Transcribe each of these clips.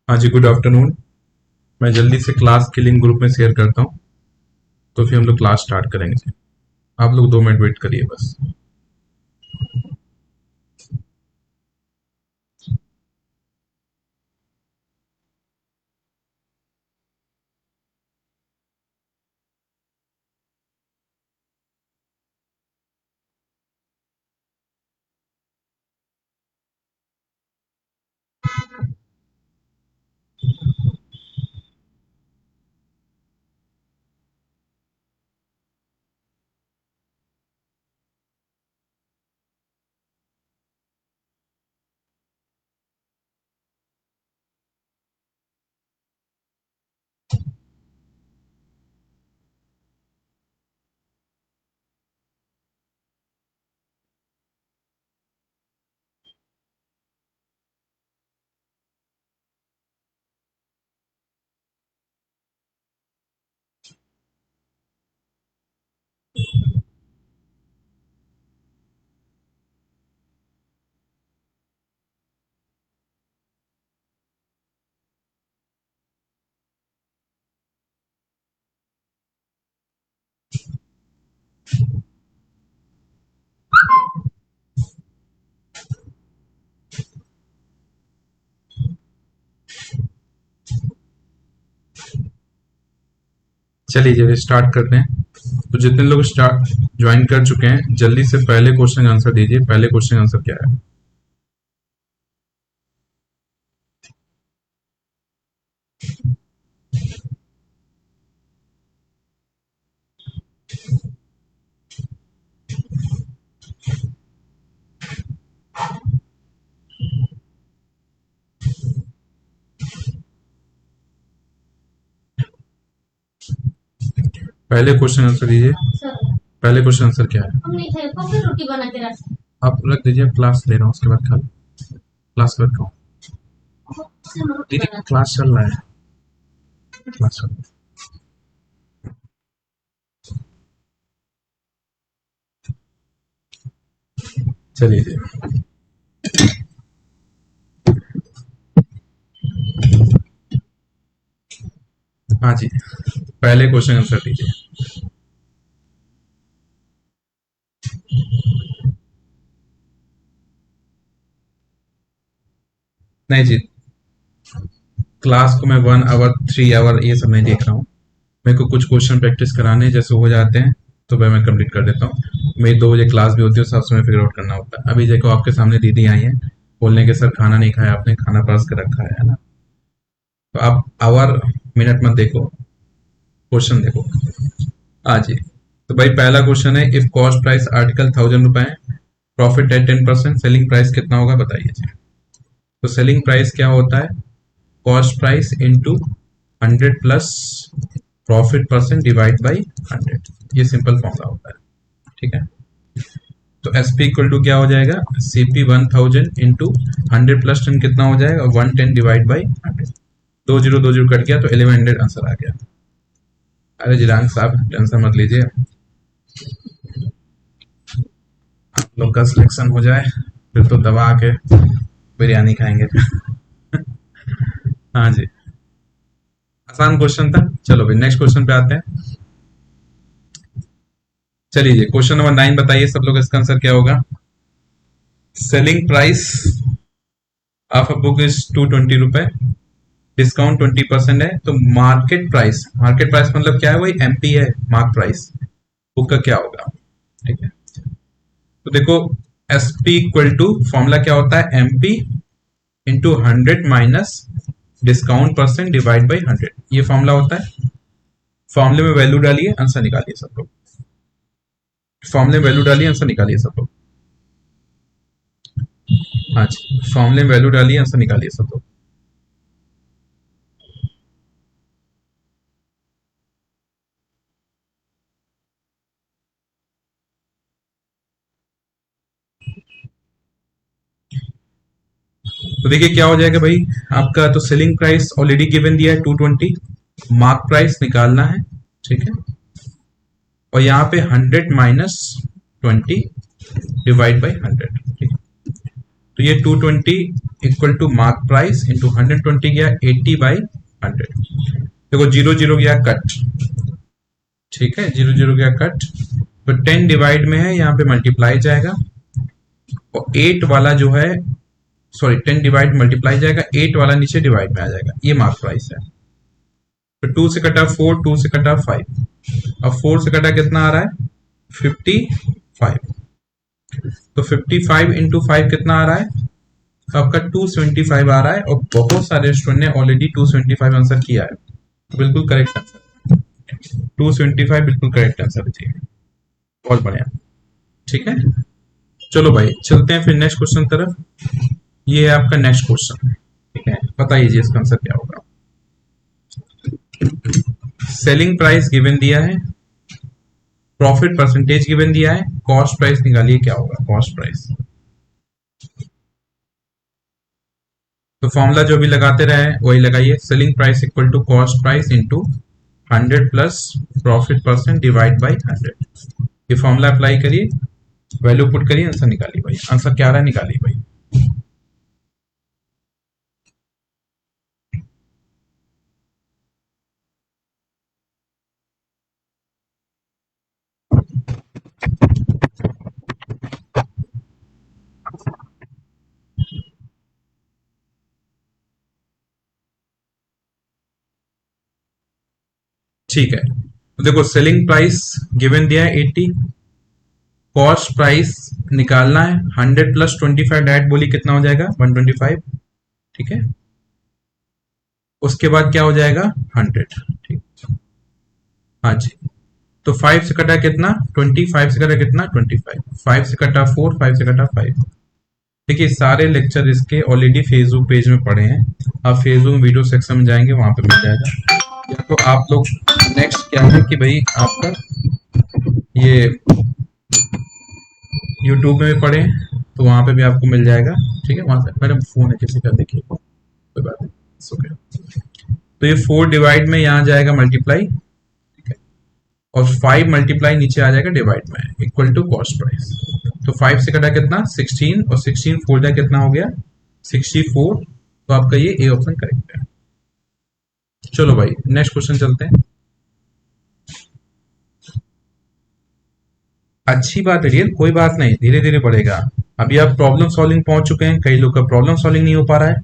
हाँ जी, good afternoon. मैं जल्दी से क्लास की लिंक ग्रुप में शेयर करता हूँ, तो फिर हम लोग क्लास स्टार्ट करेंगे। आप लोग 2 मिनट वेट करिए बस। चलिए जब स्टार्ट करते हैं, तो जितने लोग स्टार्ट ज्वाइन कर चुके हैं जल्दी से पहले क्वेश्चन आंसर दीजिए। पहले क्वेश्चन आंसर क्या है? पहले क्वेश्चन आंसर दीजिए। पहले क्वेश्चन आंसर क्या है? रोटी बना के रख। आप रख दीजिए, क्लास ले रहा हूँ, उसके बाद खा लो। क्लास कर रहा हूँ दीदी, क्लास चल रहा है। क्लास चल रहा है। चलिए जी। हाँ जी, पहले क्वेश्चन आंसर दीजिए। नहीं जी, क्लास को मैं 1 आवर 3 आवर ये सब नहीं देख रहा हूँ। मेरे को कुछ क्वेश्चन प्रैक्टिस कराने जैसे हो जाते हैं तो वह मैं कंप्लीट कर देता हूँ। मेरी 2 बजे क्लास भी होती है, सब समय फिगर आउट करना होता है। अभी देखो आपके सामने दीदी आई है, बोलने के सर खाना नहीं खाया आपने, खाना पास कर रखा है ना। तो आप आवर मिनट मत देखो, क्वेश्चन देखो। हाँ जी, तो भाई पहला क्वेश्चन है, इफ कॉस्ट प्राइस आर्टिकल 1000 रुपए, प्रॉफिट है 10%, सेलिंग प्राइस कितना होगा बताइए जी। तो सेलिंग प्राइस क्या होता है? Cost price into 100 plus profit percent divide by 100। ये सिंपल फॉर्मूला होता है, ठीक है। तो एस पी इक्वल टू क्या हो जाएगा? सी पी 1000 इंटू 100 प्लस 10 कितना हो जाएगा? 110 डिवाइड बाई 100। 2 जीरो कट गया तो 1100 आंसर आ गया। अरे जिरांग साहब टेंशन मत लीजिए, आप लोग का सिलेक्शन हो जाए फिर तो दबा के बिरयानी खाएंगे। हाँ जी, आसान क्वेश्चन था। चलो भाई नेक्स्ट क्वेश्चन पे आते हैं। चलिए जी, क्वेश्चन नंबर 9 बताइए सब लोग, इसका आंसर क्या होगा? Selling price of a book is 220 रुपए, डिस्काउंट 20% है, तो मार्केट प्राइस मतलब क्या है? वही एमपी है, मार्क प्राइस बुक का क्या होगा? ठीक है, तो देखो S P equal to formula क्या होता है? MP into 100 minus discount percent divide by 100, ये फॉर्मूला होता है। फॉर्मूले में वैल्यू डालिए, आंसर निकालिए सब लोग। फॉर्मूले में वैल्यू डालिए, आंसर निकालिए सब लोग। हाँ जी, फॉर्मूले में वैल्यू डालिए, आंसर निकालिए सब लोग। तो देखिए क्या हो जाएगा भाई आपका, तो सेलिंग प्राइस ऑलरेडी गिवन दिया है 220, मार्क प्राइस निकालना है, ठीक है। और यहाँ पे 100 माइनस 20 डिवाइड बाई 100, ठीक है। तो ये 220 equal to mark price into 120 गया 80/100। देखो जीरो जीरो गया कट, ठीक है, जीरो जीरो गया कट। तो 10 डिवाइड में है, यहाँ पे मल्टीप्लाई जाएगा, और 8 वाला जो है, सॉरी 10 डिवाइड मल्टीप्लाई जाएगा, 8 वाला नीचे डिवाइड में आ जाएगा, ये मार्क प्राइस है। तो 2 से कटा 4, 2 से कटा 5, अब 4 से कटा कितना आ रहा है 55। तो 55 इंटू 5 कितना आ रहा है, तो आपका 275 आ रहा है, और बहुत सारे स्टूडेंट ने ऑलरेडी 275 आंसर किया है, तो बिल्कुल करेक्ट आंसर 275, बिल्कुल करेक्ट आंसर है, बहुत बढ़िया, ठीक है। चलो भाई चलते हैं फिर नेक्स्ट क्वेश्चन तरफ। ये है आपका नेक्स्ट क्वेश्चन, ठीक है, बताइए जी इसका आंसर क्या होगा। सेलिंग प्राइस गिवन दिया है, प्रॉफिट परसेंटेज गिवन दिया है, कॉस्ट प्राइस निकालिए क्या होगा कॉस्ट प्राइस। तो फॉर्मूला जो भी लगाते रहे वही लगाइए, selling price equal to cost price into 100 plus profit percent divide by 100। ये फॉर्मूला अप्लाई करिए, वैल्यू पुट करिए, आंसर निकालिए भाई, आंसर क्या आ रहा है निकालिए भाई। ठीक है, तो देखो सेलिंग प्राइस गिवन दिया है 80, कॉस्ट प्राइस निकालना है, 100 प्लस 25 डायरेक्ट बोली कितना हो जाएगा 125, ठीक है। उसके बाद क्या हो जाएगा 100, ठीक, हाँ जी। तो 5 से कटा कितना 20, 5 से कटा कितना 25, 5 से कटा 4, 5 से कटा 5। देखिए सारे लेक्चर इसके ऑलरेडी फेसबुक पेज में पड़े हैं, आप फेसबुक वीडियो सेक्शन में जाएंगे वहां पे मिल जाएगा, या तो आप लोग नेक्स्ट क्या है कि भाई आपका ये यूट्यूब में भी पढ़े तो वहां पे भी आपको मिल जाएगा, ठीक है। वहां से मेरा फोन है किसी का, देखिए कोई बात नहीं, ओके। तो ये 4 डिवाइड में यहाँ जाएगा मल्टीप्लाई, ठीक है, और 5 मल्टीप्लाई नीचे आ जाएगा डिवाइड में, इक्वल टू कॉस्ट प्राइस। तो 5 से कटा कितना 16, और 16 4 जा कितना हो गया 64। तो आपका ये ए ऑप्शन करेक्ट है। चलो भाई नेक्स्ट क्वेश्चन चलते हैं। अच्छी बात है रियल, कोई बात नहीं, धीरे धीरे बढ़ेगा। अभी आप प्रॉब्लम सॉल्विंग पहुंच चुके हैं, कई लोग का प्रॉब्लम सॉल्विंग नहीं हो पा रहा है,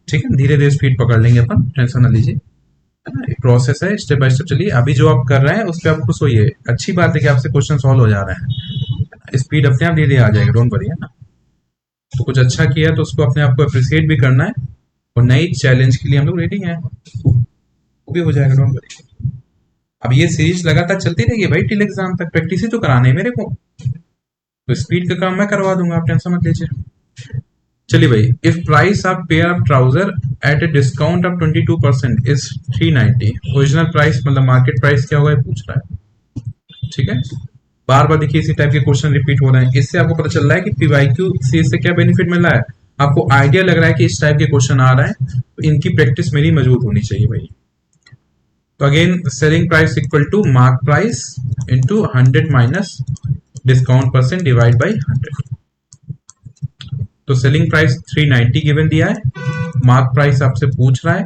ठीक है, धीरे धीरे स्पीड पकड़ लेंगे अपन, टेंशन ना लीजिए, है ना, एक प्रोसेस है, स्टेप बाय स्टेप चलिए। अभी जो आप कर रहे हैं उस पर आप खुश होइए, अच्छी बात है कि आपसे क्वेश्चन सॉल्व हो जा रहे हैं, स्पीड अपने आप धीरे धीरे आ जाएगी, डोंट वरी, है ना। तो कुछ अच्छा किया तो उसको अपने आप को अप्रिशिएट भी करना है, और नई चैलेंज के लिए हम लोग रेडी हैं, वो भी हो जाएगा, डोंट वरी। अब ये सीरीज लगातार चलती रहेगी भाई टिल एग्जाम तक, प्रैक्टिस ही तो कराने है मेरे को, तो स्पीड का काम मैं करवा दूंगा, आप टेंशन मत लीजिए। चलिए भाई, if price of pair of trouser at a discount of 22% is 390, original price मतलब मार्केट प्राइस क्या होगा ये पूछ रहा है, ठीक है। बार बार देखिए इसी टाइप के क्वेश्चन रिपीट हो रहे हैं, इससे आपको पता चल रहा है कि पीवाईक्यू से इससे क्या बेनिफिट मिल रहा है, आपको आइडिया लग रहा है कि इस टाइप के क्वेश्चन आ रहे हैं, तो इनकी प्रैक्टिस मेरी मजबूत होनी चाहिए भाई। तो again selling price equal to mark price into 100 minus discount percent divide by 100। तो सेलिंग प्राइस 390 गिवन दिया है, मार्क प्राइस आपसे पूछ रहा है,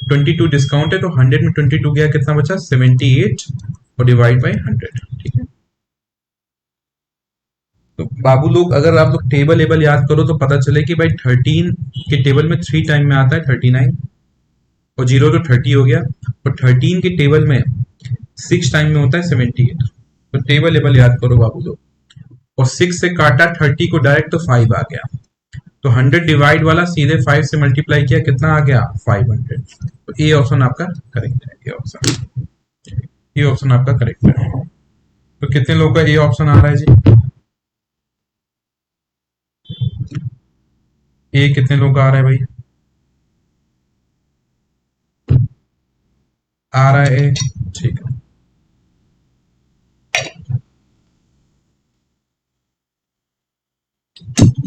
22 डिस्काउंट है, तो 100 में 22 गया कितना बचा 78, और डिवाइड बाई 100, ठीक है। तो बाबू लोग अगर आप लोग टेबल एबल याद करो तो पता चले कि भाई 13 के टेबल में 3 टाइम में आता है 39, और 0 तो 30 हो गया, और 13 के टेबल में 6 टाइम में होता है 78। तो टेबल एबल याद करो बाबू लोग, और 6 से काटा 30 को डायरेक्ट तो 5 आ गया, तो 100 डिवाइड वाला सीधे 5 से मल्टीप्लाई किया कितना आ गया 500। तो ए ऑप्शन आपका करेक्ट है, ये ऑप्शन, ये ऑप्शन आपका करेक्ट है। तो कितने लोगों का ए ऑप्शन आ रहा है जी, ए कितने लोगों का आ रहा है भाई, आ रहा है ए, ठीक है।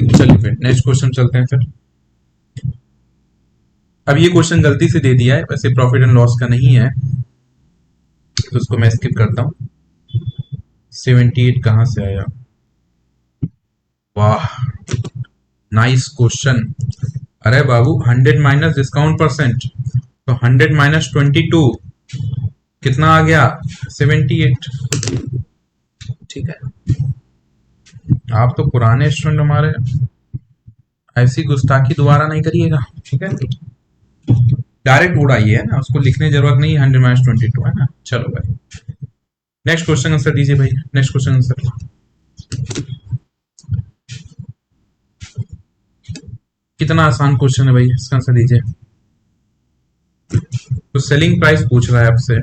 चलिए फिर नेक्स्ट क्वेश्चन चलते हैं फिर। अब ये क्वेश्चन गलती से दे दिया है, वैसे प्रॉफिट एंड लॉस का नहीं है, तो उसको मैं स्किप करता हूँ। 78 कहां से आया, वाह नाइस क्वेश्चन। अरे बाबू 100 माइनस डिस्काउंट परसेंट, तो 100 माइनस 22 कितना आ गया? 78। ठीक है, आप तो पुराने स्टूडेंट हमारे, ऐसी गुस्ताखी दोबारा नहीं करिएगा। ठीक है, डायरेक्ट उड़ाइए, है ना, उसको लिखने की जरूरत नहीं, 100 माइनस 22 है ना। चलो भाई, नेक्स्ट क्वेश्चन आंसर दीजिए भाई, नेक्स्ट क्वेश्चन आंसर। कितना आसान क्वेश्चन है भाई, इसका आंसर दीजिए। तो सेलिंग प्राइस पूछ रहा है आपसे,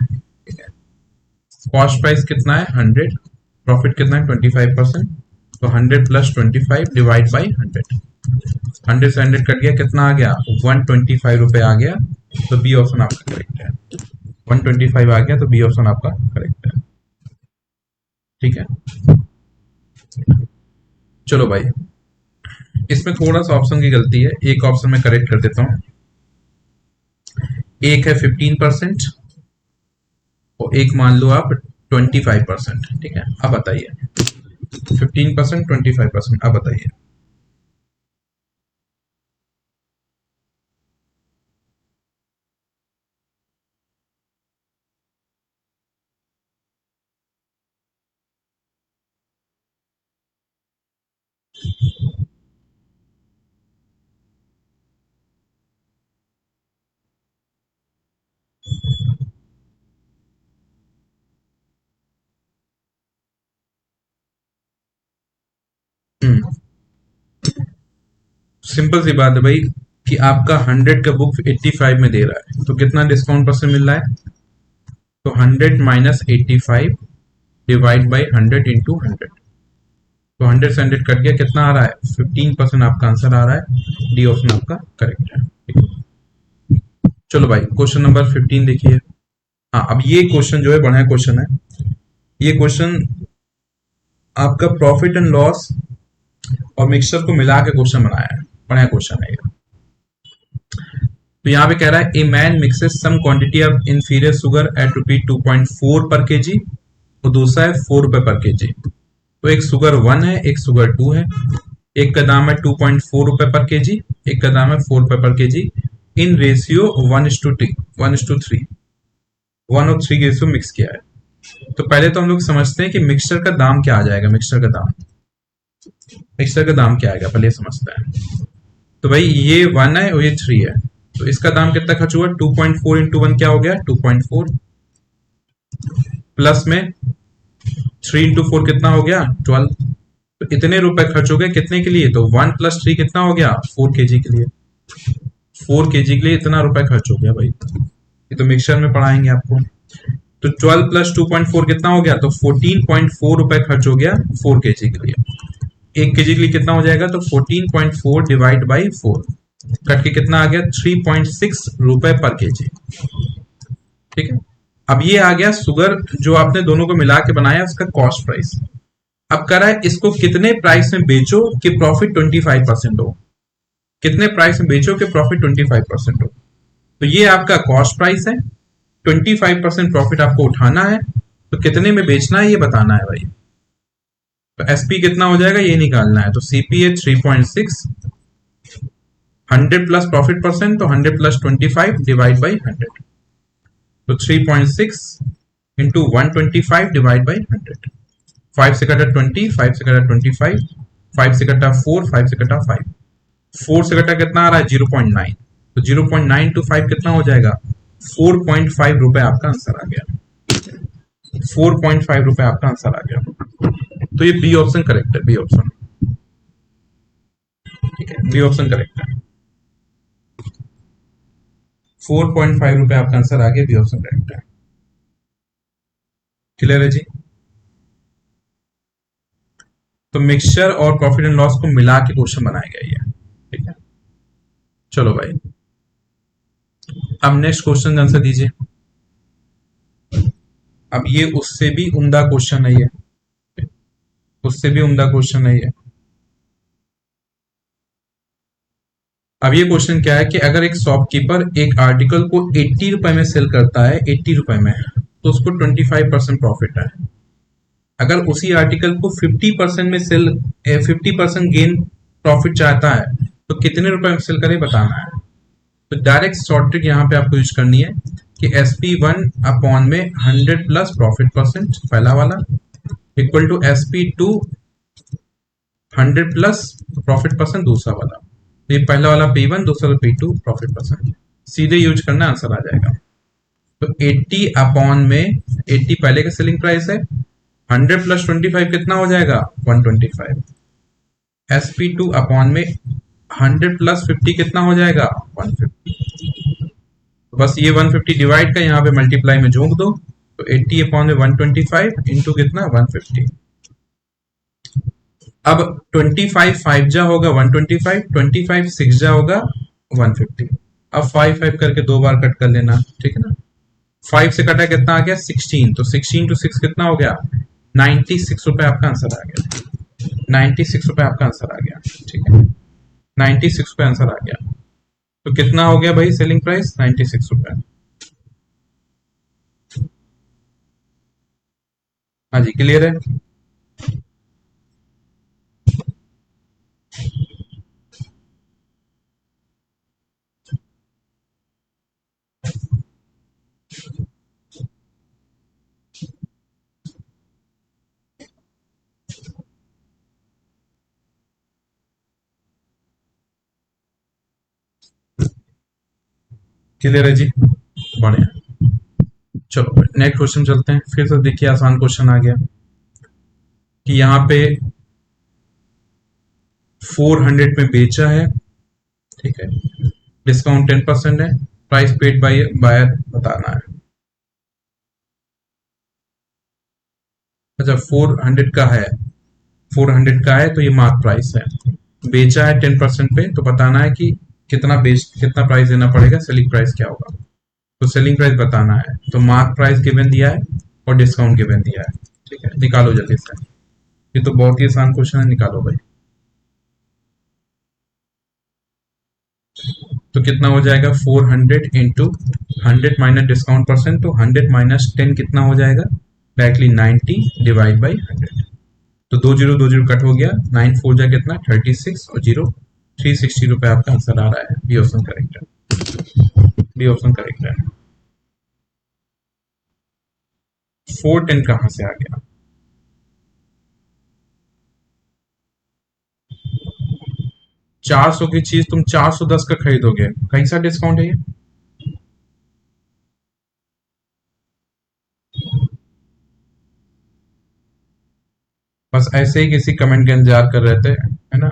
कॉस्ट प्राइस कितना है 100, प्रॉफिट कितना है 25%, तो 100 प्लस 25 डिवाइड बाई 100, 100 से 100 कट गया, कितना आ गया 125 रुपए आ गया, तो बी ऑप्शन आपका करेक्ट है। 125 आ गया, तो बी ऑप्शन आपका करेक्ट है। ठीक है, चलो भाई, इसमें थोड़ा सा ऑप्शन की गलती है, एक ऑप्शन में करेक्ट कर देता हूँ। एक है 15% और एक मान लो आप 25%। ठीक है, अब बताइए 15% 25%, अब बताइए। हम्म, सिंपल सी बात है भाई, कि आपका 100 का बुक 85 में दे रहा है, तो कितना डिस्काउंट परसेंट मिल रहा है? तो 100 माइनस 85 डिवाइड बाई 100 इंटू 100, तो 100 से 100 कट गया, कितना आ रहा है 15% आपका आंसर आ रहा है। डी ऑप्शन आपका करेक्ट है। ठीक है? चलो भाई, क्वेश्चन नंबर 15 देखिए। हाँ, अब ये क्वेश्चन जो है बढ़िया क्वेश्चन है। ये क्वेश्चन आपका प्रॉफिट एंड लॉस और मिक्सचर को मिला के क्वेश्चन बनाया है, बढ़िया क्वेश्चन है ये। तो यहाँ पे कह रहा है a man mixes some quantity of inferior sugar at rupee 2.4 per KG, और दूसरा है 4 रुपए पर केजी। तो एक शुगर 1 है, एक शुगर 2 है, एक का दाम है 2.4 रुपए पर केजी, एक का दाम है 4 रुपए पर केजी, इन रेशियो 1:3, 1 और 3 के रेशियो मिक्स किया है। तो पहले तो हम लोग समझते हैं कि मिक्सचर का दाम क्या आ जाएगा, मिक्सचर का दाम क्या आएगा, पहले समझते हैं। तो भाई ये 1 है और ये 3 है, तो इसका दाम कितना खर्च हुआ, 2.4 इंटू 1 क्या हो गया 2.4, प्लस में 3 इंटू 4 कितना हो गया 12। तो इतने रुपए खर्च हो गए कितने के लिए, तो 1 प्लस 3 कितना हो गया 4 केजी के लिए, 4 केजी के लिए इतना रुपए खर्च हो गया भाई। ये तो मिक्सचर में पढ़ाएंगे आपको। तो 12 प्लस 2.4 कितना हो गया, तो 14.4 रुपए खर्च हो गया 4 केजी के लिए। 1 केजी के लिए कितना हो जाएगा, तो 14.4 डिवाइड बाई 4, कट के कितना आ गया 3.6 रुपए पर केजी। ठीक है, अब ये आ गया शुगर जो आपने दोनों को मिला के बनाया, उसका कॉस्ट प्राइस। अब कह रहा है इसको कितने प्राइस में बेचो कि प्रॉफिट 25% हो, कितने प्राइस में बेचो कि प्रॉफिट 25% हो। तो ये आपका कॉस्ट प्राइस है, 25% प्रॉफिट आपको उठाना है, तो कितने में बेचना है ये बताना है भाई। तो एसपी कितना हो जाएगा ये निकालना है, तो सीपी है 3.6, 100 प्लस प्रॉफिट परसेंट, तो 100 प्लस 25 डिवाइड बाई 100, तो 3.6 इंटू 125 डिवाइड बाई 100, 5 से कटा 20, 5 से कटा 25, 5 से कटा 4, 5 से कटा 5, 4 से कटा कितना आ रहा है 0.9, तो 0.9 टू 5 कितना हो जाएगा 4.5 रुपए आपका आंसर आ गया, 4.5 रुपए आपका आंसर आ गया। तो ये बी ऑप्शन करेक्ट है, बी ऑप्शन। ठीक है, बी ऑप्शन करेक्ट है, 4.5 रुपए आपका आंसर आ गया, बी ऑप्शन करेक्ट है। क्लियर है जी। तो मिक्सचर और प्रॉफिट एंड लॉस को मिला के क्वेश्चन बनाया गया ये। ठीक है, चलो भाई, अब नेक्स्ट क्वेश्चन का आंसर दीजिए। अब ये उससे भी उम्दा क्वेश्चन है ये, उससे भी उम्दा क्वेश्चन है ये। अब ये क्वेश्चन क्या है कि अगर एक शॉपकीपर एक आर्टिकल को 80 रुपए में सेल करता है, 80 रुपए में, तो उसको 25% प्रॉफिट है। अगर उसी आर्टिकल को 50% में सेल, 50% गेन प्रॉफिट चाहता है, तो कितने रुपए में सेल करें बताना है। तो डायरेक्ट शॉर्ट ट्रिक यहाँ पे आपको यूज करनी है कि SP1 अपॉन में 100 प्लस प्रॉफिट परसेंट पहला वाला equal to SP2 100 plus profit percent दूसरा वाला। तो ये पहला वाला P1, दूसरा वाला P2 प्रॉफिट परसेंट, सीधे यूज करना, आंसर आ जाएगा। तो 80 अपॉन में 80 पहले का सेलिंग प्राइस है, 100 प्लस 25 कितना हो जाएगा 125। SP2 अपॉन में 100 प्लस 50 कितना हो जाएगा 150। तो बस ये 150 डिवाइड का यहाँ पे मल्टीप्लाई में झोंक दो, तो 80 अपॉन में 125 इंटू कितना 150। अब 25 5 जा होगा 125, 25 6 जा होगा 150। अब 5 5 करके दो बार कट कर लेना, ठीक है ना। 5 से कटा कितना आ गया 16, तो 16 टू 6 कितना हो गया 96 रुपए आपका आंसर आ गया। 96 रुपए आपका आंसर आ गया, ठीक है। 96 रुपए आंसर आ गया। तो कितना हो गया भाई सेलिंग प्राइस 96 रुपए। हाँ जी, क्लियर है। क्लियर है जी, बढ़िया। चलो नेक्स्ट क्वेश्चन चलते हैं। फिर से देखिए आसान क्वेश्चन आ गया कि यहाँ पे 400 में बेचा है, ठीक है, डिस्काउंट 10% है, प्राइस पेड बाय बायर बताना है। अच्छा 400 का है, 400 का है तो ये मार्क प्राइस है, बेचा है 10% पे, तो बताना है कि कितना प्राइस देना पड़ेगा, सेलिंग प्राइस क्या होगा। तो सेलिंग प्राइस बताना है, तो मार्क प्राइस गिवन दिया है और डिस्काउंट गिवन दिया है, ठीक है। निकालो जल्दी से, ये तो बहुत ही आसान क्वेश्चन है, निकालो भाई। तो कितना हो जाएगा 400 इंटू 100 माइनस डिस्काउंट परसेंट, तो 100 माइनस 10 कितना हो जाएगा डायरेक्टली 90 डिवाइड बाई 100। तो दो जीरो कट हो गया, 9 4 जा कितना 36 और जीरो 360 रुपए आपका आंसर आ रहा है। बी ऑप्शन करेक्ट है, बी ऑप्शन करेक्ट है। 410 कहां से आ गया। 400 की चीज तुम 410 का खरीदोगे, कैसा डिस्काउंट है ये। बस ऐसे ही किसी कमेंट का इंतजार कर रहे थे, है ना।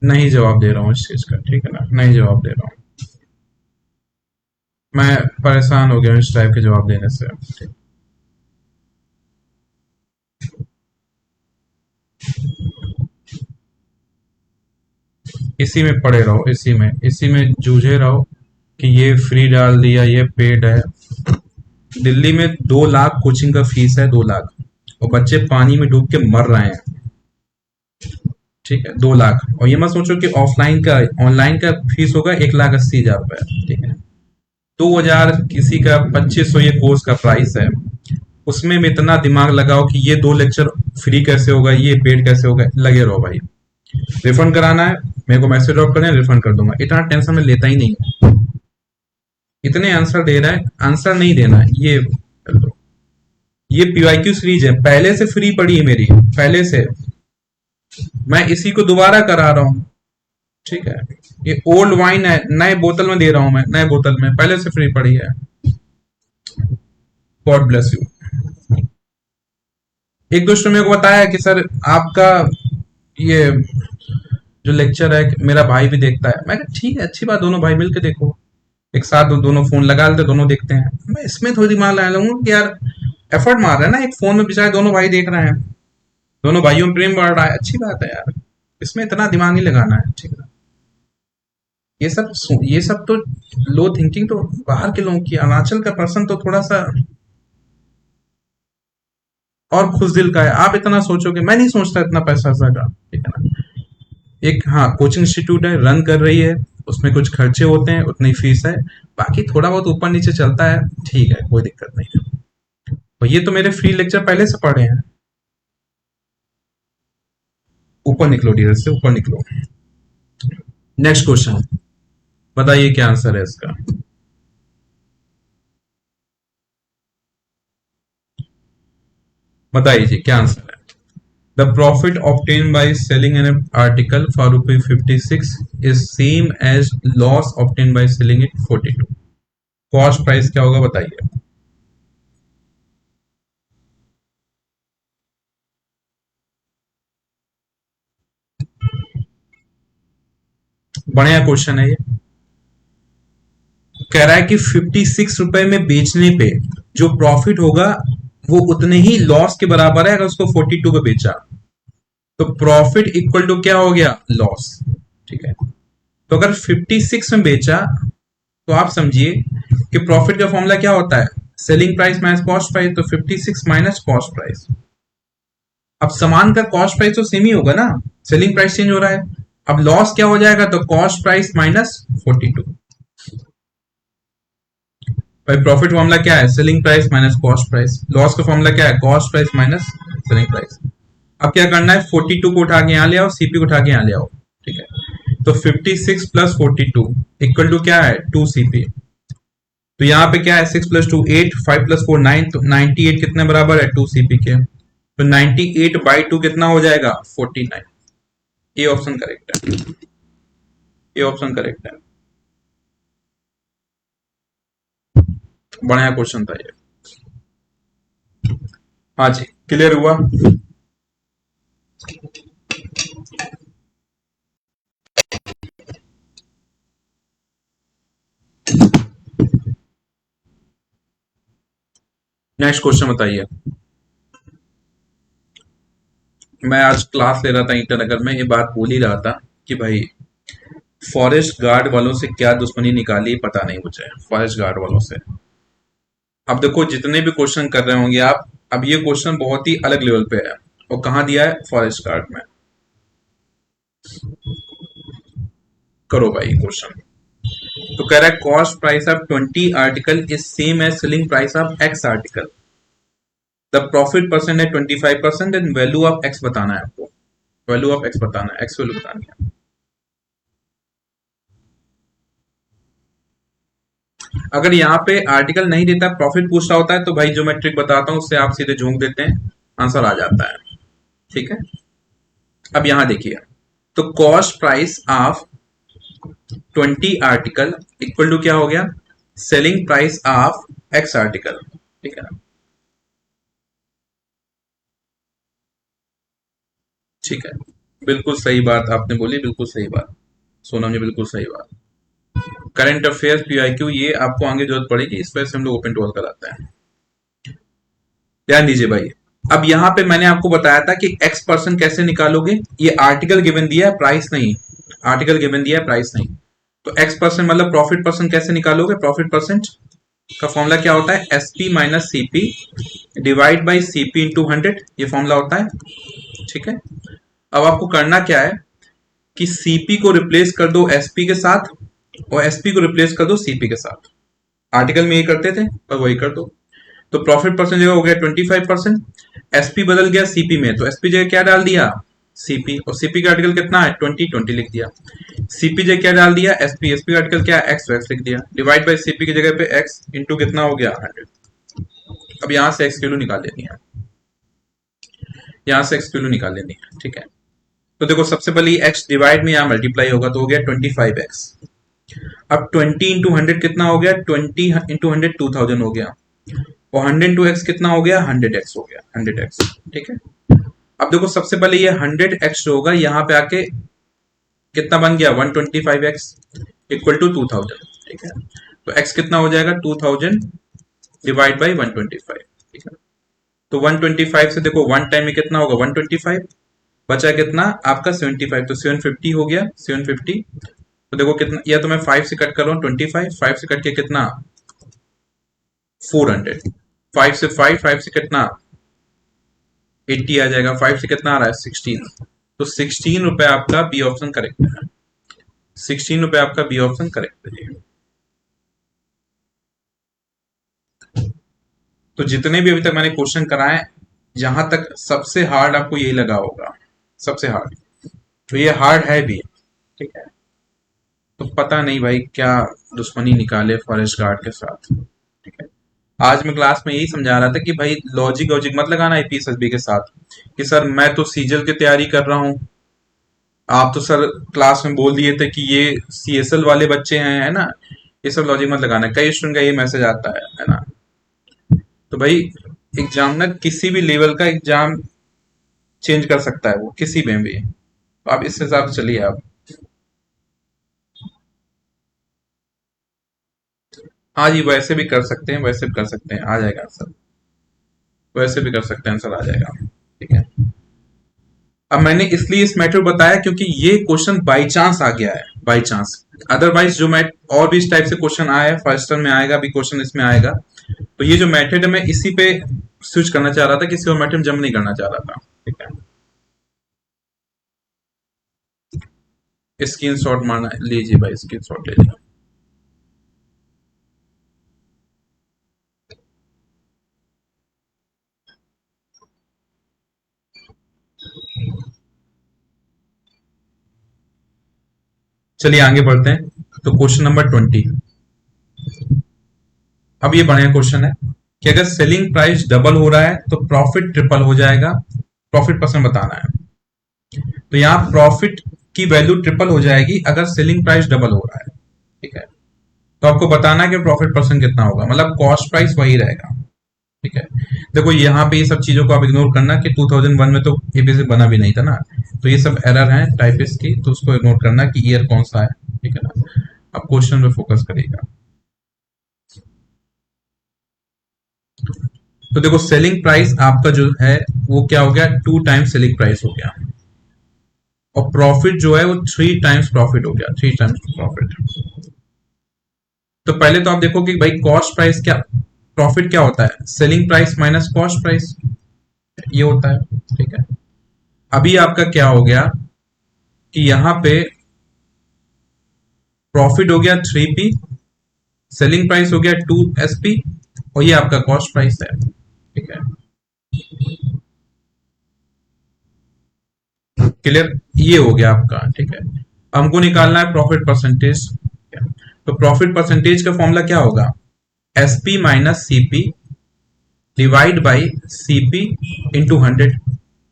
नहीं जवाब दे रहा हूँ इस चीज का, ठीक है ना, नहीं जवाब दे रहा हूँ। मैं परेशान हो गया हूँ इस टाइप के जवाब देने से, ठीक। इसी में पड़े रहो, इसी में जूझे रहो कि ये फ्री डाल दिया, ये पेड है। दिल्ली में 2 लाख कोचिंग का फीस है, 2 लाख, और बच्चे पानी में डूब के मर रहे हैं, ठीक है। 2 लाख, और ये मत सोचो कि ऑफलाइन का ऑनलाइन का फीस होगा 1,80,000 रुपए, ठीक है। 2,000 किसी का 2500 ये कोर्स का प्राइस है, उसमें भी इतना दिमाग लगाओ कि ये 2 लेक्चर फ्री कैसे होगा, ये पेड कैसे होगा, लगे रहो भाई। रिफंड कराना है मेरे को मैसेज ड्रॉप करें, रिफंड कर दूंगा, इतना टेंशन में लेता ही नहीं। इतने आंसर दे रहा है, आंसर नहीं देना है ये। ये PYQ सीरीज है, पहले से फ्री पड़ी है मेरी, पहले से। मैं इसी को दोबारा करा रहा हूँ, ठीक है। ये ओल्ड वाइन है, नए बोतल में दे रहा हूं मैं, नए बोतल में, पहले से फ्री पड़ी है। God bless you. एक दोस्त ने मेरे को बताया कि सर आपका ये जो लेक्चर है मेरा भाई भी देखता है। मैं कहा ठीक है, अच्छी बात, दोनों भाई मिलकर देखो, एक साथ दोनों फोन लगा लेते, दोनों देखते हैं। मैं इसमें थोड़ी दिमाग लगा लूंगा कि यार एफर्ट मार रहे हैं ना, एक फोन में बेचारे दोनों भाई देख रहे हैं, दोनों भाइयों में प्रेम बढ़ रहा है, अच्छी बात है यार, इसमें इतना दिमाग नहीं लगाना है, ठीक है। ये सब तो लो थिंकिंग तो बाहर के लोगों की, अरुणाचल का पर्सन तो थोड़ा सा और खुश दिल का है। आप इतना सोचोगे, मैं नहीं सोचता इतना पैसा ऐसा का, ठीक है ना। एक हाँ कोचिंग इंस्टीट्यूट है, रन कर रही है, उसमें कुछ खर्चे होते हैं, उतनी फीस है, बाकी थोड़ा बहुत ऊपर नीचे चलता है, ठीक है, कोई दिक्कत नहीं है। और ये तो मेरे फ्री लेक्चर पहले से पढ़े हैं। ऊपर निकलो, डियर से ऊपर निकलो। नेक्स्ट क्वेश्चन, बताइए क्या आंसर है इसका। बताइए जी क्या आंसर है। The profit obtain by selling an article for ₹56 is same as loss obtain by selling it 42। Cost price क्या होगा बताइए। बढ़िया क्वेश्चन है ये। कह रहा है कि ₹56 में बेचने पे जो प्रॉफिट होगा वो उतने ही लॉस के बराबर है अगर उसको 42 पे बेचा। तो प्रॉफिट इक्वल टू क्या हो गया, लॉस। ठीक है, तो अगर 56 में बेचा तो आप समझिए कि प्रॉफिट का फॉर्मूला क्या होता है, selling price minus cost price. तो 56 माइनस कॉस्ट प्राइस। अब सामान का कॉस्ट प्राइस तो सेम ही होगा ना, सेलिंग प्राइस चेंज हो रहा है। अब लॉस क्या हो जाएगा, तो कॉस्ट प्राइस माइनस 42। भाई प्रॉफिट फॉर्मूला क्या है, selling price minus cost price. Loss का फॉर्मूला क्या है, cost price minus selling price. अब क्या करना है, 42 को उठा के यहाँ ले आओ, सीपी को उठा के यहाँ ले आओ। ठीक है, तो 56 प्लस 42 इक्वल टू क्या है, 2 सीपी। तो यहाँ पे क्या है, 6 प्लस 2 8, 5 प्लस 4 9, तो 98 कितने बराबर है, 2 सीपी के। तो 98/2 कितना हो जाएगा, 49। ये ऑप्शन करेक्ट है, ये ऑप्शन करेक्ट है। बढ़िया क्वेश्चन था ये। हाँ जी, क्लियर हुआ। नेक्स्ट क्वेश्चन बताइए। मैं आज क्लास ले रहा था इंटरनगर में, ये बात बोल ही रहा था कि भाई फॉरेस्ट गार्ड वालों से क्या दुश्मनी निकाली पता नहीं मुझे, फॉरेस्ट गार्ड वालों से। अब देखो जितने भी क्वेश्चन कर रहे होंगे आप, अब ये क्वेश्चन बहुत ही अलग लेवल पे है। और कहाँ दिया है, फॉरेस्ट गार्ड में। करो भाई क्वेश्चन। तो कह रहा है cost price of 20 article is same as selling price of X article. The profit percent है 25% एंड वैल्यू ऑफ एक्स बताना है आपको। वैल्यू ऑफ एक्स बताना है, एक्स वैल्यू बतानी है। अगर यहाँ पे आर्टिकल नहीं देता, प्रॉफिट पूछता होता है, तो भाई जो मैं ट्रिक बताता हूँ उससे आप सीधे झोंक देते हैं, आंसर आ जाता है। ठीक है, अब यहाँ देखिए, तो cost price of 20 article equal to क्या हो गया, selling price of X article. ठीक है ना, ठीक है, बिल्कुल सही बात आपने बोली, बिल्कुल सही बात सोनम जी, बिल्कुल सही बात। करंट अफेयर्स पीआईक्यू ये आपको आगे जरूरत पड़ेगी, इस वजह से हम लोग ओपन टू ऑल कराते हैं। ध्यान दीजिए भाई, अब यहाँ पे मैंने आपको बताया था कि एक्स परसेंट कैसे निकालोगे। ये आर्टिकल गिवन दिया है, प्राइस नहीं। आर्टिकल गिवन दिया है, प्राइस नहीं। तो एक्स परसेंट मतलब प्रॉफिट परसेंट कैसे निकालोगे, प्रॉफिट परसेंट का फॉर्मूला क्या होता है, SP minus CP divide by CP into 100, ये फॉर्मूला होता है। ठीक है, अब आपको करना क्या है कि सीपी को रिप्लेस कर दो एसपी के साथ, और एसपी को रिप्लेस कर दो सीपी के साथ। आर्टिकल में ये करते थे और वही कर दो। तो प्रॉफिट परसेंट जगह हो गया 25%, एसपी बदल गया सीपी में, तो एसपी जगह क्या डाल दिया, सीपी। और सीपी का आर्टिकल कितना है, 20 लिख दिया। सीपी जगह क्या डाल दिया, एसपी। एसपी का आर्टिकल क्या है, एक्स, तो एक्स लिख दिया। डिवाइड बाई सीपी की जगह पे एक्स इंटू कितना हो गया, 100। अब यहां से एक्स किलो निकाल लेनी है, यहां से एक्स किलो निकाल लेनी है। ठीक है, तो देखो सबसे पहले एक्स डिवाइड में यहाँ मल्टीप्लाई होगा, तो हो गया 25x। अब 20 इंटू 100 कितना हो गया, 20 इंटू 100 2000 हो गया। और 100 इंटू एक्स कितना हो गया, 100x हो गया, 100x। ठीक है, अब देखो सबसे पहले ये 100x जो होगा यहाँ पे आके कितना बन गया, 125x इक्वल टू 2000। ठीक है, तो x कितना हो जाएगा, 2000 डिवाइड बाई 125। ठीक है, तो 125 से देखो वन टाइम में कितना होगा, 125 बचा कितना आपका 75, तो 750 हो गया, 750। तो देखो कितना, या तो मैं 5 से कट कर रहा हूँ, 25 5 से कट के कितना, 400। 5 से 5 से कितना 80 आ जाएगा, 5 से कितना आ रहा है 16। तो 16 रुपए आपका बी ऑप्शन करेक्ट है, 16 रुपए आपका बी ऑप्शन करेक्ट है। तो जितने भी अभी तक मैंने क्वेश्चन कराए, जहां तक सबसे हार्ड आपको यही लगा होगा, सबसे हार्ड। तो ये हार्ड है भी। ठीक है, तो पता नहीं भाई क्या दुश्मनी निकाले फॉरेस्ट गार्ड के साथ। ठीक है, आज मैं क्लास में यही समझा रहा था कि भाई लॉजिक लॉजिक मत लगाना आईपीएसएसबी के साथ कि सर मैं तो सीजल की तैयारी कर रहा हूँ, आप तो सर क्लास में बोल दिए थे कि ये सीएसएल वाले बच्चे हैं, है ना। ये सब लॉजिक मत लगाना, कई स्टूडेंट का ये मैसेज आता है ना। तो भाई एग्जामिनर किसी भी लेवल का एग्जाम चेंज कर सकता है, वो किसी में भी, तो आप इस हिसाब से चलिए आप। हाँ जी, वैसे भी कर सकते हैं, वैसे भी कर सकते हैं, आ जाएगा आंसर। वैसे भी कर सकते हैं, आंसर आ जाएगा। ठीक है, अब मैंने इसलिए इस मेथड बताया क्योंकि ये क्वेश्चन बाई चांस आ गया है, बाई चांस। अदरवाइज जो मैं और भी इस टाइप से क्वेश्चन आया है, फर्स्ट टर्म में आएगा भी क्वेश्चन, इसमें आएगा। तो ये जो मेथड है मैं इसी पे स्विच करना चाह रहा था, किसी और मेथड जम नहीं करना चाह रहा था। ठीक है, स्क्रीन शॉट मारना, लीजिए भाई स्क्रीन शॉट ले लिया। चलिए आगे बढ़ते हैं। तो क्वेश्चन नंबर 20, अब ये बढ़िया क्वेश्चन है कि अगर सेलिंग प्राइस डबल हो रहा है तो प्रॉफिट ट्रिपल हो जाएगा, प्रॉफिट परसेंट बताना है। तो यहाँ प्रॉफिट की वैल्यू ट्रिपल हो जाएगी अगर सेलिंग प्राइस डबल हो रहा है। ठीक है, तो आपको बताना है कि प्रॉफिट परसेंट कितना होगा, मतलब कॉस्ट प्राइस वही रहेगा। ठीक है, देखो यहाँ पे ये सब चीजों को आप इग्नोर करना कि 2001 में तो एबीसी बना भी नहीं था ना, तो ये सब एरर है टाइपिस्ट की, तो उसको इग्नोर करना कि ईयर कौन सा है। ठीक है ना, अब क्वेश्चन पे फोकस करिएगा। तो देखो सेलिंग प्राइस आपका जो है वो क्या हो गया, 2 टाइम्स सेलिंग प्राइस हो गया, और प्रॉफिट जो है वो 3 टाइम्स प्रॉफिट हो गया, 3 टाइम्स प्रॉफिट। तो पहले तो आप देखो कि भाई कॉस्ट प्राइस क्या, प्रॉफिट क्या होता है, selling price minus cost price, ये होता है। ठीक है, अभी आपका क्या हो गया कि यहाँ पे प्रॉफिट हो गया 3P, सेलिंग प्राइस हो गया 2SP, और ये आपका कॉस्ट प्राइस है। ठीक है, क्लियर, ये हो गया आपका। ठीक है, हमको निकालना है प्रॉफिट परसेंटेज। तो प्रॉफिट परसेंटेज का फॉर्मूला क्या होगा, SP minus CP divide by CP into 100।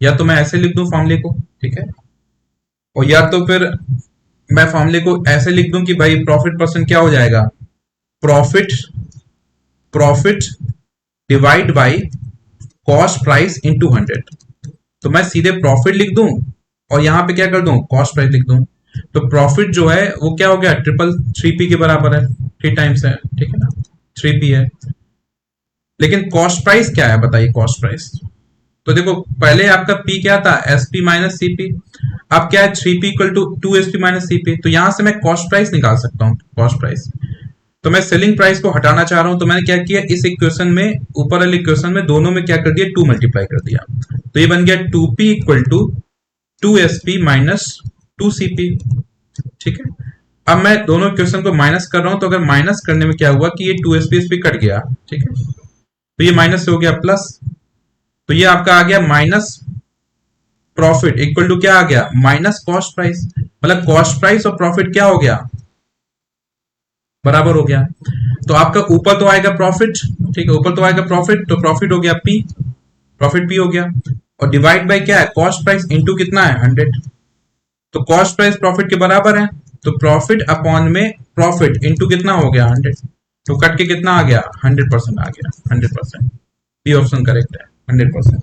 या तो मैं ऐसे लिख दूं फॉर्मूले को, ठीक है, और या तो फिर मैं फॉर्मूले को ऐसे लिख दूं कि भाई प्रॉफिट परसेंट क्या हो जाएगा, profit profit divide by cost price into 100। तो मैं सीधे प्रॉफिट लिख दूं और यहां पे क्या कर दूं, कॉस्ट प्राइस लिख दूं। तो प्रॉफिट जो है वो क्या हो गया, ट्रिपल 3P के बराबर है, 3 टाइम्स है। ठीक है ना, 3P है। लेकिन कॉस्ट प्राइस क्या है बताइए, कॉस्ट प्राइस। तो देखो पहले आपका P क्या था, SP माइनस CP। अब क्या है, 3P equal to 2SP minus CP। तो यहां से मैं कॉस्ट प्राइस निकाल सकता हूं, कॉस्ट प्राइस। तो मैं सेलिंग प्राइस को हटाना चाह रहा हूं, तो मैंने क्या किया, इस इक्वेशन में, ऊपर वाले इक्वेशन में दोनों में क्या कर दिया, 2 मल्टीप्लाई कर दिया। तो ये बन गया 2P equal to 2SP minus 2CP। ठीक है, अब मैं दोनों इक्वेशन को माइनस कर रहा हूं, तो अगर माइनस करने में क्या हुआ कि ये 2SP कट गया। ठीक है, तो ये माइनस से हो गया प्लस। तो ये आपका आ गया माइनस प्रॉफिट इक्वल टू क्या आ गया, माइनस कॉस्ट प्राइस। मतलब कॉस्ट प्राइस और प्रॉफिट क्या हो गया, बराबर हो गया। तो आपका ऊपर तो आएगा प्रॉफिट, ठीक है, ऊपर तो आएगा प्रॉफिट, तो प्रॉफिट हो गया P, प्रॉफिट P हो गया, और डिवाइड बाय क्या है, कॉस्ट प्राइस इंटू कितना है, 100। तो कॉस्ट प्राइस प्रॉफिट के बराबर है, तो प्रॉफिट अपॉन में प्रॉफिट इंटू कितना हो गया, 100। तो कट के कितना आ गया, 100% आ गया, 100%। बी ऑप्शन करेक्ट है, 100%।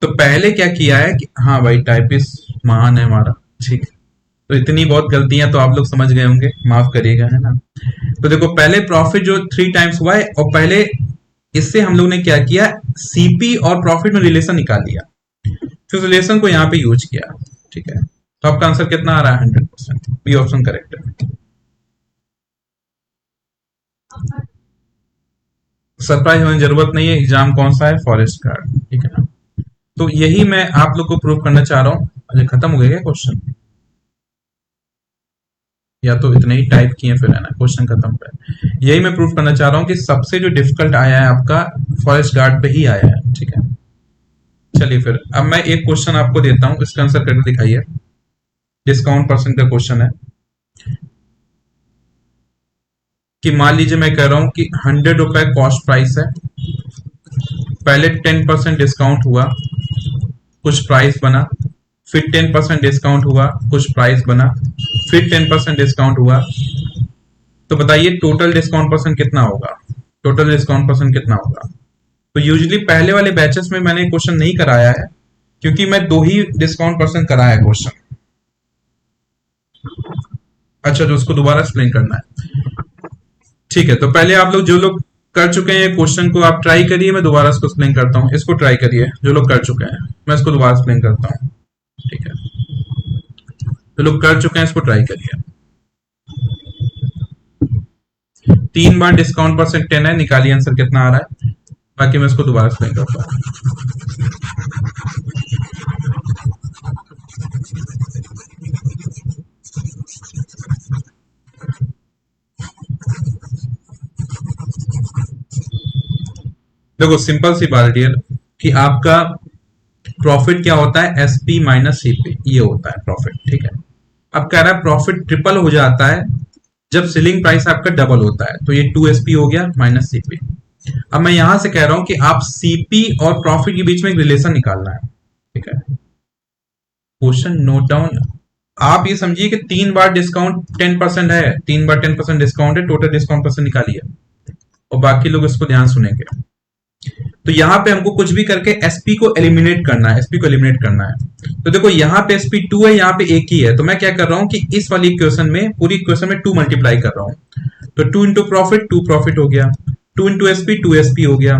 तो पहले क्या किया है कि हाँ भाई टाइपिस्ट महान है हमारा। ठीक, तो इतनी बहुत गलतियां तो आप लोग समझ गए होंगे, माफ करिएगा, है ना। तो देखो पहले प्रॉफिट जो 3 टाइम्स हुआ है, और पहले इससे हम लोग ने क्या किया, CP और प्रॉफिट में रिलेशन निकाल लिया, फिर रिलेशन को यहाँ पे यूज किया। ठीक है, तो आपका आंसर कितना आ रहा है, 100%। बी ऑप्शन करेक्ट है। सरप्राइज होने की जरूरत नहीं है, एग्जाम कौन सा है, फॉरेस्ट गार्ड। ठीक है ना, तो यही मैं आप लोग को प्रूव करना चाह रहा हूँ। अरे खत्म हो गया क्या क्वेश्चन, या तो इतने ही टाइप किए फिर, है ना, क्वेश्चन खत्म पे। यही मैं प्रूव करना चाह रहा हूँ कि सबसे जो डिफिकल्ट आया है आपका फॉरेस्ट गार्ड पे ही आया है। ठीक है, चलिए फिर अब मैं एक क्वेश्चन आपको देता हूँ, इसका आंसर करके दिखाइए। डिस्काउंट परसेंट का क्वेश्चन है कि मान लीजिए मैं कह रहा हूं कि 100 रुपए कॉस्ट प्राइस है, पहले 10% डिस्काउंट हुआ, कुछ प्राइस बना, फिर 10% डिस्काउंट हुआ, कुछ प्राइस बना, फिर 10% डिस्काउंट हुआ। तो बताइए टोटल डिस्काउंट परसेंट कितना होगा, टोटल डिस्काउंट परसेंट कितना होगा। तो यूजुअली पहले वाले बैचेस में मैंने क्वेश्चन नहीं कराया है, क्योंकि मैं 2 ही डिस्काउंट परसेंट कराया है क्वेश्चन। अच्छा, तो उसको दोबारा एक्सप्लेन करना है। ठीक है, तो पहले आप लोग जो लोग कर चुके हैं क्वेश्चन को आप ट्राई करिए, मैं दोबारा इसको एक्सप्लेन करता हूँ। इसको ट्राई करिए जो लोग कर चुके हैं, मैं इसको दोबारा एक्सप्लेन करता हूँ। ठीक है, जो लोग कर चुके हैं इसको ट्राई करिए। 3 बार डिस्काउंट परसेंट 10 है, निकालिए आंसर कितना आ रहा है। बाकी मैं इसको दोबारा एक्सप्लेन करता हूँ। देखो सिंपल सी बात डियर कि आपका प्रॉफिट क्या होता है, एसपी माइनस सीपी, ये होता है प्रॉफिट। ठीक है, अब कह रहा है प्रॉफिट ट्रिपल हो जाता है जब सेलिंग प्राइस आपका डबल होता है, तो ये 2 एसपी हो गया माइनस सीपी। अब मैं यहां से कह रहा हूं कि आप सीपी और प्रॉफिट के बीच में एक रिलेशन निकालना है। ठीक है, क्वेश्चन नोट डाउन। आप ये समझिए कि 3 बार डिस्काउंट 10% है, 3 बार 10% डिस्काउंट है, टोटल डिस्काउंट परसेंट निकालिए और बाकी लोग इसको ध्यान सुनेंगे। तो यहाँ पे हमको कुछ भी करके एसपी को एलिमिनेट करना है, एसपी को एलिमिनेट करना है। तो देखो यहाँ पे एसपी 2 है, यहाँ पे एक ही है, तो मैं क्या कर रहा हूँ कि इस वाली इक्वेशन में, पूरी इक्वेशन में 2 मल्टीप्लाई कर रहा हूँ। तो 2 इंटू प्रॉफिट 2 प्रॉफिट हो गया, 2 इंटू एसपी 2 एसपी हो गया,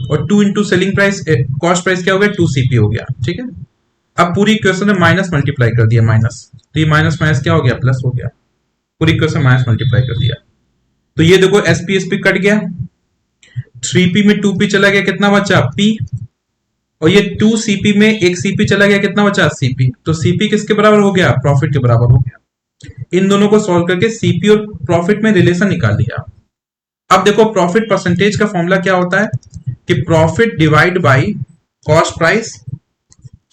और 2 into selling price cost price क्या हो गया 2 सीपी हो गया। ठीक है, अब पूरी इक्वेशन में माइनस मल्टीप्लाई कर दिया, माइनस, तो ये माइनस माइनस क्या हो गया प्लस हो गया, पूरी इक्वेशन माइनस मल्टीप्लाई कर दिया। तो ये देखो एसपी एसपी कट गया, 3p में 2p चला गया, कितना बचा p, और ये 2cp में एक cp चला गया, कितना बचा cp। तो cp किसके बराबर हो गया, प्रॉफिट के बराबर हो गया। इन दोनों को सॉल्व करके cp और प्रॉफिट में रिलेशन निकाल लिया। अब देखो प्रॉफिट परसेंटेज का फॉर्मूला क्या होता है कि profit divide by cost price,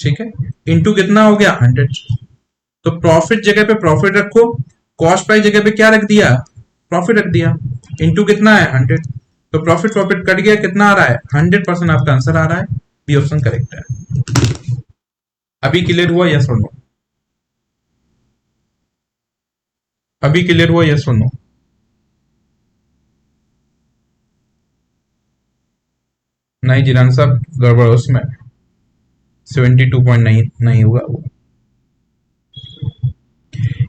ठीक है, इनटू कितना हो गया 100। तो प्रॉफिट जगह पे प्रॉफिट रखो, कॉस्ट प्राइस जगह पे क्या रख दिया, प्रॉफिट रख दिया, इनटू कितना है 100। तो प्रॉफिट प्रॉफिट कट गया, कितना आ रहा है 100%, आपका आंसर आ रहा है, बी ऑप्शन करेक्ट है। अभी क्लियर हुआ, यस और नो, अभी क्लियर हुआ, यस और नो। नहीं जिरान साहब गड़बड़ उसमें, 72.9 नहीं हुआ वो।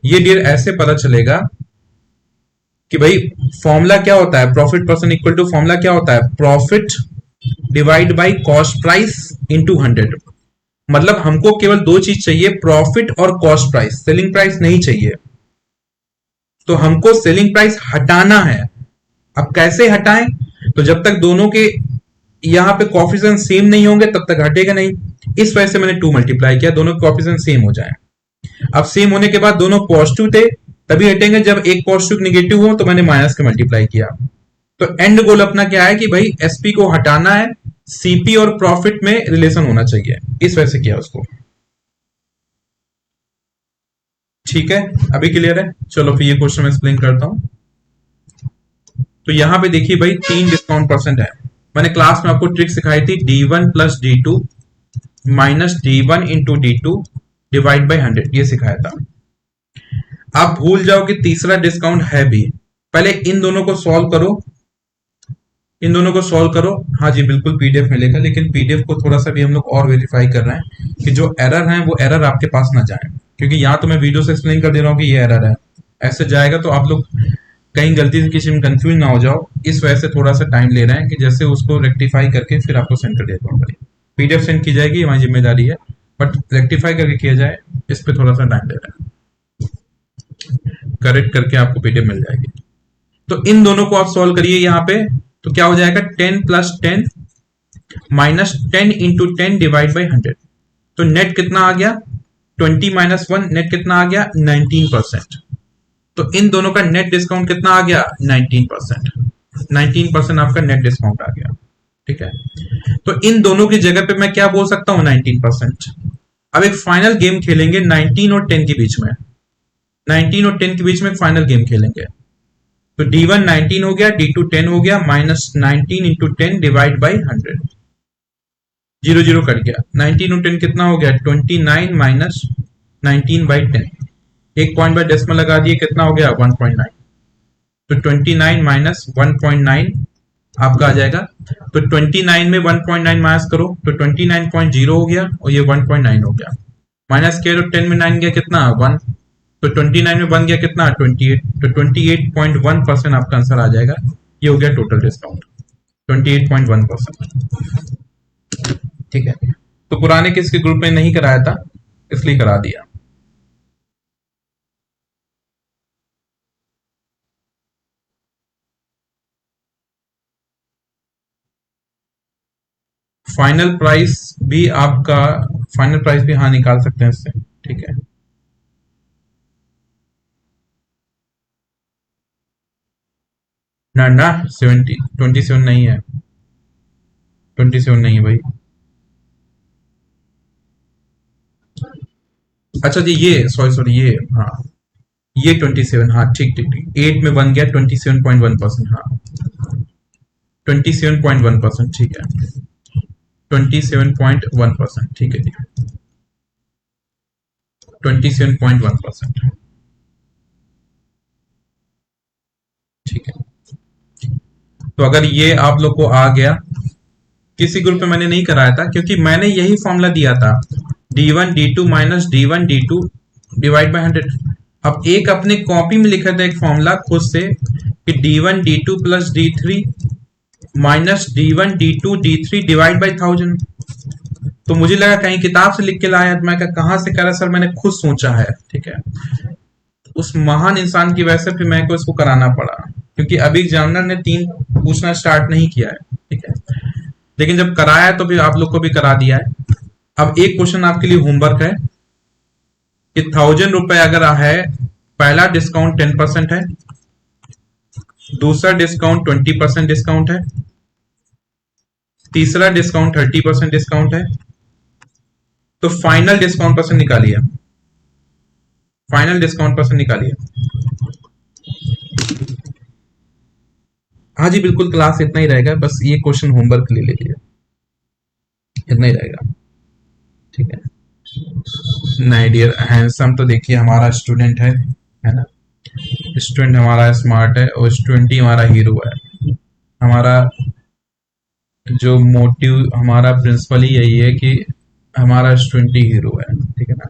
ये डियर ऐसे पता चलेगा कि भाई फॉर्मूला क्या होता है, profit percent equal to formula क्या होता है, profit divide by cost price into 100। मतलब हमको केवल 2 चीज चाहिए, प्रॉफिट और कॉस्ट प्राइस, सेलिंग प्राइस नहीं चाहिए। तो हमको सेलिंग प्राइस हटाना है। अब कैसे हटाएं, तो जब तक दोनों के यहां पे कॉफिशिएंट सेम नहीं होंगे तब तक हटेगा नहीं। इस वजह से मैंने 2 मल्टीप्लाई किया, दोनों के कॉफिशिएंट सेम हो जाए। अब सेम होने के बाद दोनों पॉजिटिव थे तभी हटेंगे, जब एक पॉजिटिव निगेटिव हो तो मैंने माइनस के मल्टीप्लाई किया। तो एंड गोल अपना क्या है कि भाई एसपी को हटाना है, सीपी और प्रॉफिट में रिलेशन होना चाहिए, इस वजह से किया उसको। ठीक है, अभी क्लियर है। चलो फिर ये क्वेश्चन मैं एक्सप्लेन करता हूं। तो यहां पे देखिए भाई 3 डिस्काउंट परसेंट है। मैंने क्लास में आपको ट्रिक सिखाई थी, D1 plus D2 minus D1 into D2 divide by 100, ये सिखाया था। आप भूल जाओ कि तीसरा डिस्काउंट है भी, पहले इन दोनों को सॉल्व करो, इन दोनों को सॉल्व करो। हाँ जी बिल्कुल पीडीएफ मिलेगा, लेकिन पीडीएफ को थोड़ा सा भी हम लोग और वेरीफाई कर रहे हैं कि जो एरर है वो एरर आपके पास ना जाए, क्योंकि यहाँ तो मैं वीडियो से एक्सप्लेन कर दे रहा हूँ कि ये एरर है, ऐसे जाएगा तो आप लोग कहीं गलती से किसी में कंफ्यूज ना हो जाओ। इस वजह से थोड़ा सा टाइम ले रहे हैं कि जैसे उसको रेक्टिफाई करके फिर आपको सेंड कर देता हूँ। पीडीएफ सेंड की जाएगी, हमारी जिम्मेदारी है, बट रेक्टिफाई करके किया जाए, इस पर थोड़ा सा टाइम ले रहे हैं, करेक्ट करके आपको पीडीएफ मिल जाएगी। तो इन दोनों को आप सॉल्व करिए यहाँ पे, तो क्या हो जाएगा 10 plus 10 minus 10 into 10 divide by 100। तो नेट कितना आ गया 20 माइनस 1, नेट कितना आ गया 19%। तो इन दोनों का नेट डिस्काउंट कितना आ गया 19%, 19% आपका नेट डिस्काउंट आ गया। ठीक है, तो इन दोनों की जगह पे मैं क्या बोल सकता हूं 19%। अब एक फाइनल गेम खेलेंगे 19 और 10 के बीच में। 19 और 10 के बीच में फाइनल गेम खेलेंगे। तो D1 19 हो गया, D2 10 हो गया, minus 19 into 10 divide by 100, zero zero cut गया। 19 और 10 कितना हो गया, 29 माइनस 19/10, एक पॉइंट बाय डेसिमल लगा दिए, कितना हो गया 1.9। तो 29 माइनस 1.9 आपका आ जाएगा। तो 29 में 1.9 माइनस करो तो 29.0 हो गया और ये 1.9 हो गया। माइनस किया तो 10 में 9 गया कितना 1, तो 29 में बन गया कितना 28, तो 28.1% आपका आंसर आ जाएगा। ये हो गया टोटल डिस्काउंट 28.1%। ठीक है, तो पुराने किसके ग्रुप में नहीं कराया था इसलिए करा दिया। फाइनल प्राइस भी आपका, फाइनल प्राइस भी हाँ निकाल सकते हैं इससे। ठीक है, ना ना 70 27 नहीं है, 27 नहीं है भाई। अच्छा जी, ये सॉरी सॉरी ये, हाँ ये 27, हाँ ठीक ठीक ठीक, 8 में बन गया 27.1%, हाँ 27.1%, ठीक है 27.1%, ठीक है जी 27.1%, ठीक है। तो अगर ये आप लोग को आ गया, किसी ग्रुप में मैंने नहीं कराया था क्योंकि मैंने यही फॉर्मूला दिया था, D1 D2 minus D1 D2 divide by 100। अब एक अपने कॉपी में लिखा था एक फॉर्मूला खुद से कि D1 D2 plus D3 minus D1 D2 D3 divide by 1000। तो मुझे लगा कहीं किताब से लिख के लाया, मैं कहा से करा सर, मैंने खुद सोचा है। ठीक है, उस महान इंसान की वजह से फिर मेरे को इसको कराना पड़ा, क्योंकि अभी एग्जामिनर ने 3 पूछना स्टार्ट नहीं किया है। ठीक है, लेकिन जब कराया है तो फिर आप लोग को भी करा दिया है। अब एक क्वेश्चन आपके लिए होमवर्क है कि 1000 रुपए अगर है, पहला डिस्काउंट 10% है, दूसरा डिस्काउंट 20% डिस्काउंट है, तीसरा डिस्काउंट 30% डिस्काउंट है, तो फाइनल डिस्काउंट परसेंट निकालिए, फाइनल डिस्काउंट परसेंट निकालिए। हाँ जी बिल्कुल, क्लास इतना ही रहेगा, बस ये क्वेश्चन होमवर्क ले लीजिए, इतना ही रहेगा। ठीक है, नहीं डियर हैंडसम तो देखिए हमारा स्टूडेंट है ना, स्टूडेंट हमारा स्मार्ट है और स्टूडेंट ही हमारा हीरो है। हमारा जो मोटिव, हमारा प्रिंसिपल ही यही है कि हमारा स्टूडेंट ही हीरो है। ठीक है ना,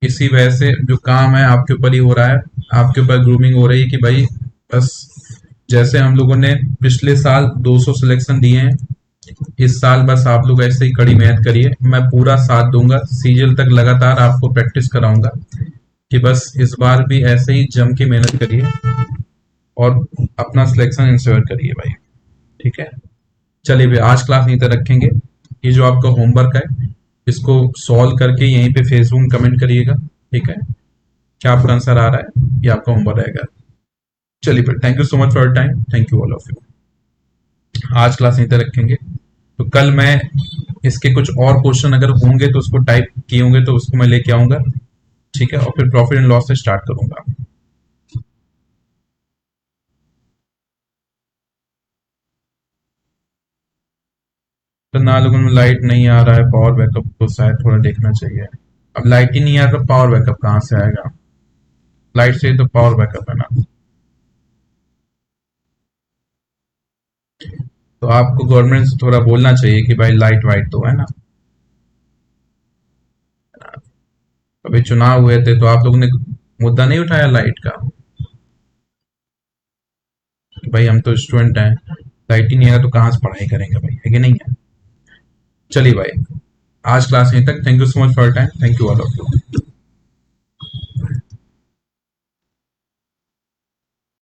इसी वजह से जो काम है आपके ऊपर ही हो रहा है, आपके ऊपर ग्रूमिंग हो रही है कि भाई बस, जैसे हम लोगों ने पिछले साल 200 सिलेक्शन दिए हैं, इस साल बस आप लोग ऐसे ही कड़ी मेहनत करिए, मैं पूरा साथ दूंगा, सीजल तक लगातार आपको प्रैक्टिस कराऊंगा कि बस इस बार भी ऐसे ही जम के मेहनत करिए और अपना सिलेक्शन इंश्योर करिए भाई। ठीक है, चलिए भाई आज क्लास यहीं तक रखेंगे। ये जो आपका होमवर्क है इसको सॉल्व करके यहीं पे फेसबुक में कमेंट करिएगा। ठीक है, क्या आपका आंसर आ रहा है, ये आपका होमवर्क रहेगा। चलिए फिर, thank you so much for your time, thank you all of you. आज क्लास यहीं तक रखेंगे, तो कल मैं इसके कुछ और क्वेश्चन अगर होंगे तो उसको टाइप किए होंगे तो उसको मैं लेके आऊंगा। ठीक है, और फिर प्रॉफिट एंड लॉस से स्टार्ट करूंगा। तो ना लोगों में लाइट नहीं आ रहा है, पावर बैकअप तो शायद थोड़ा देखना चाहिए। अब लाइट ही नहीं आ रहा तो पावर बैकअप कहाँ से आएगा, लाइट से ही तो पावर बैकअप है ना। तो आपको गवर्नमेंट से थोड़ा बोलना चाहिए कि भाई लाइट वाइट तो है ना। अभी चुनाव हुए थे तो आप लोगों ने मुद्दा नहीं उठाया लाइट का, कि भाई हम तो स्टूडेंट हैं, लाइट ही नहीं है तो कहाँ से पढ़ाई करेंगे भाई, है कि नहीं है। चलिए भाई, आज क्लास यहीं तक, thank you so much for time, thank you all of you.